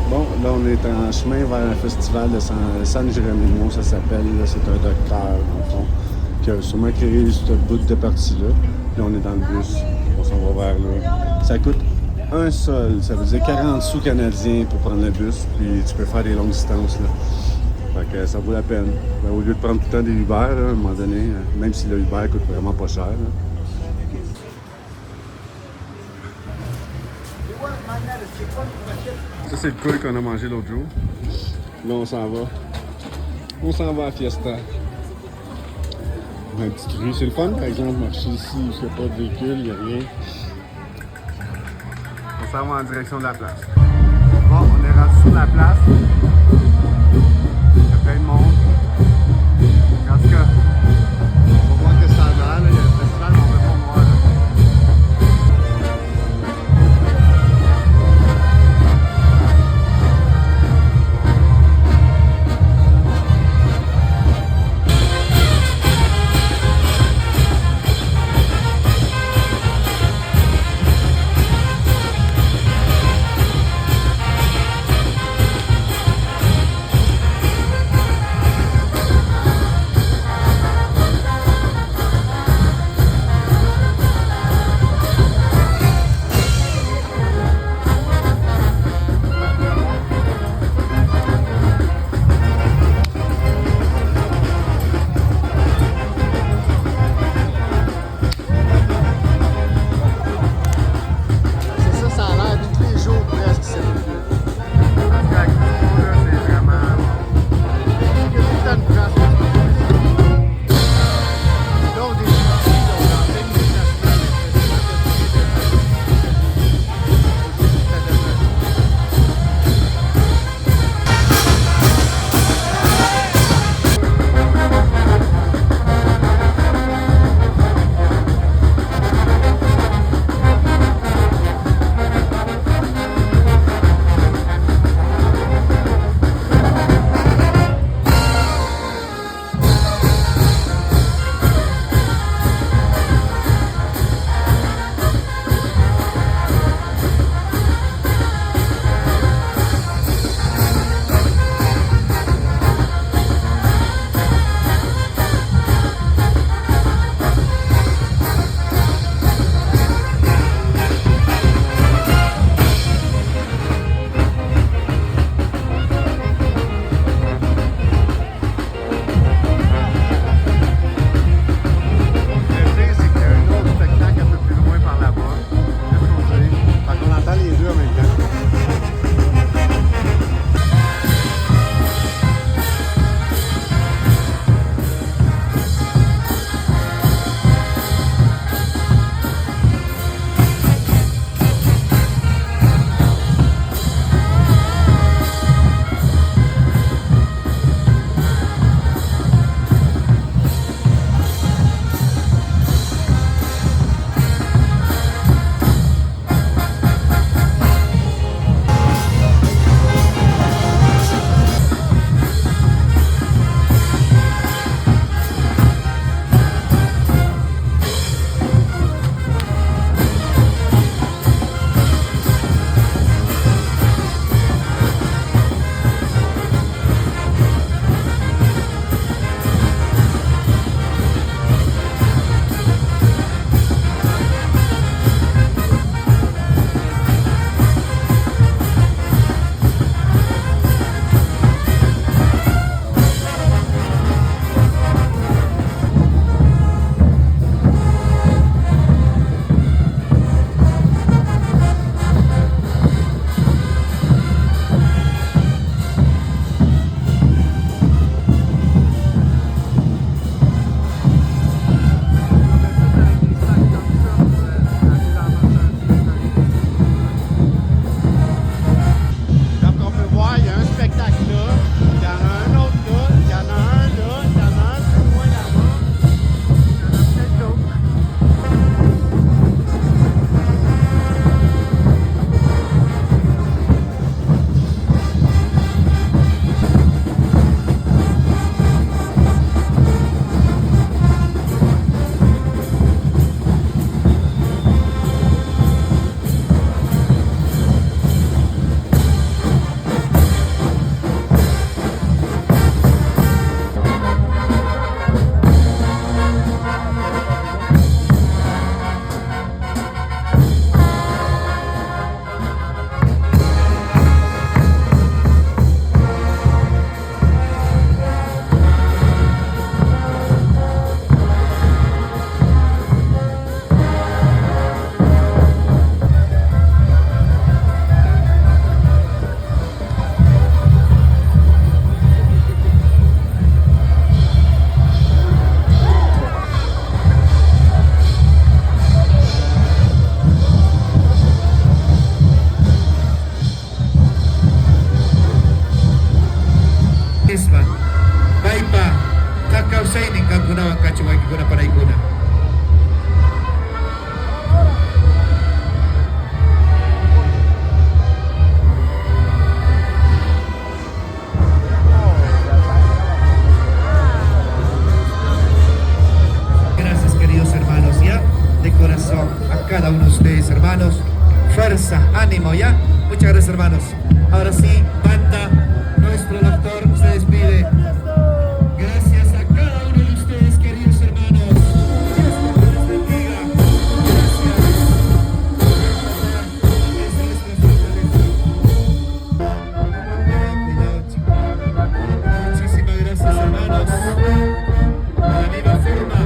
Bon, là, on est en chemin vers un festival de San Jeronimo, ça s'appelle. C'est un docteur, dans le fond, qui a sûrement créé ce bout de partie-là. Puis on est dans le bus. On s'en va vers là. Ça coûte un sol. Ça veut dire 40 sous canadiens pour prendre le bus. Puis tu peux faire des longues distances, là. Fait que ça vaut la peine. Ben, au lieu de prendre tout le temps des Uber, là, à un moment donné, même si le Uber coûte vraiment pas cher, là. Ça, c'est le couille qu'on a mangé l'autre jour. Là, on s'en va. On s'en va à Fiesta. Une petite rue. C'est le fun, par exemple, marcher ici, il n'y a pas de véhicule, il n'y a rien. On s'en va en direction de la place. Bon, on est rendu sur la place. Il y a plein de monde. En tout cas, on va voir que ça a l'air. Il y a le festival, mais on ne peut pas voir. Là. makikuna pa na ikuna. Gracias, queridos hermanos, ya de corazón a cada uno de ustedes, hermanos. Fuerza, ánimo, ya. Muchas gracias, hermanos. Ahora sí, banda, nuestro doctor se despide. Gracias a cada uno de ustedes, queridos hermanos. Dios les bendiga. Gracias. Muchísimas gracias, hermanos. A la viva forma.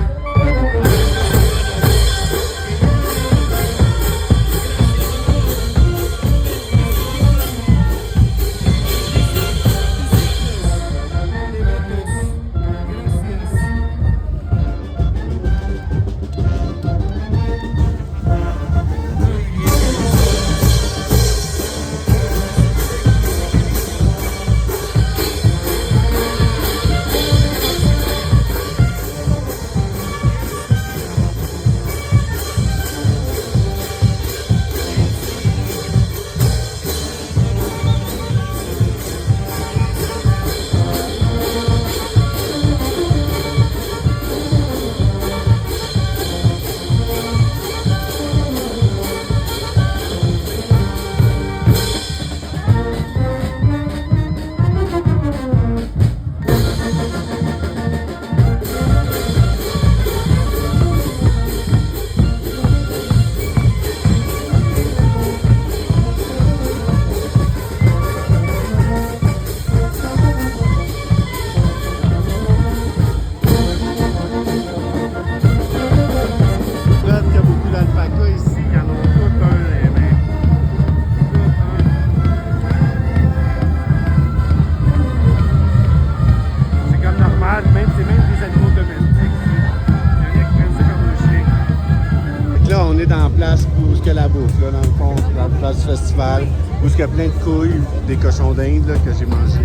La bouffe, là, dans le fond, dans la place du festival, où il y a plein de couilles, des cochons d'Inde là, que j'ai mangé.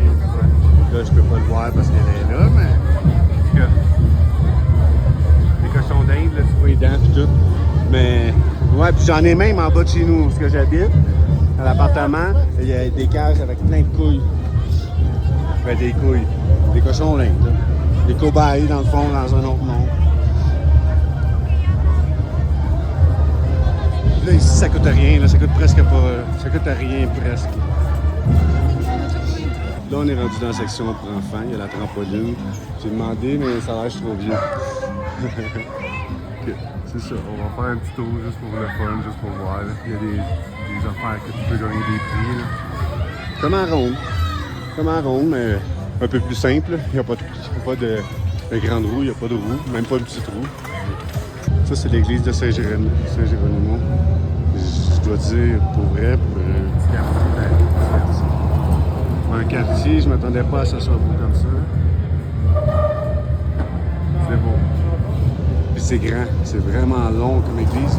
Là, je peux pas le voir parce qu'elle est là, mais en tout cas, des cochons d'Inde, là, tu vois les dents et tout. Mais ouais, puis j'en ai même en bas de chez nous, où j'habite, dans l'appartement, il y a des cages avec plein de couilles. Ben, des couilles, des cochons d'Inde, là. Des cobayes, dans le fond, dans un autre monde. Là, ici, ça coûte rien, là, ça coûte presque pas, ça coûte rien presque. Là, on est rendu dans la section pour enfants, il y a la trampoline. J'ai demandé, mais ça a l'air trop vieux. Okay. C'est ça, on va faire un petit tour juste pour le fun, juste pour voir. Là. Il y a des affaires que tu peux gagner des prix. Là. Comme en ronde, mais un peu plus simple. Il n'y a pas de grande roue, il n'y a pas de roue, même pas une petite roue. Ça, c'est l'église de Saint-Jeronimo. Je dois dire, pour vrai, pour un petit quartier, pour un quartier, je m'attendais pas à ce que ça soit beau comme ça. C'est beau. Puis c'est grand, c'est vraiment long comme église.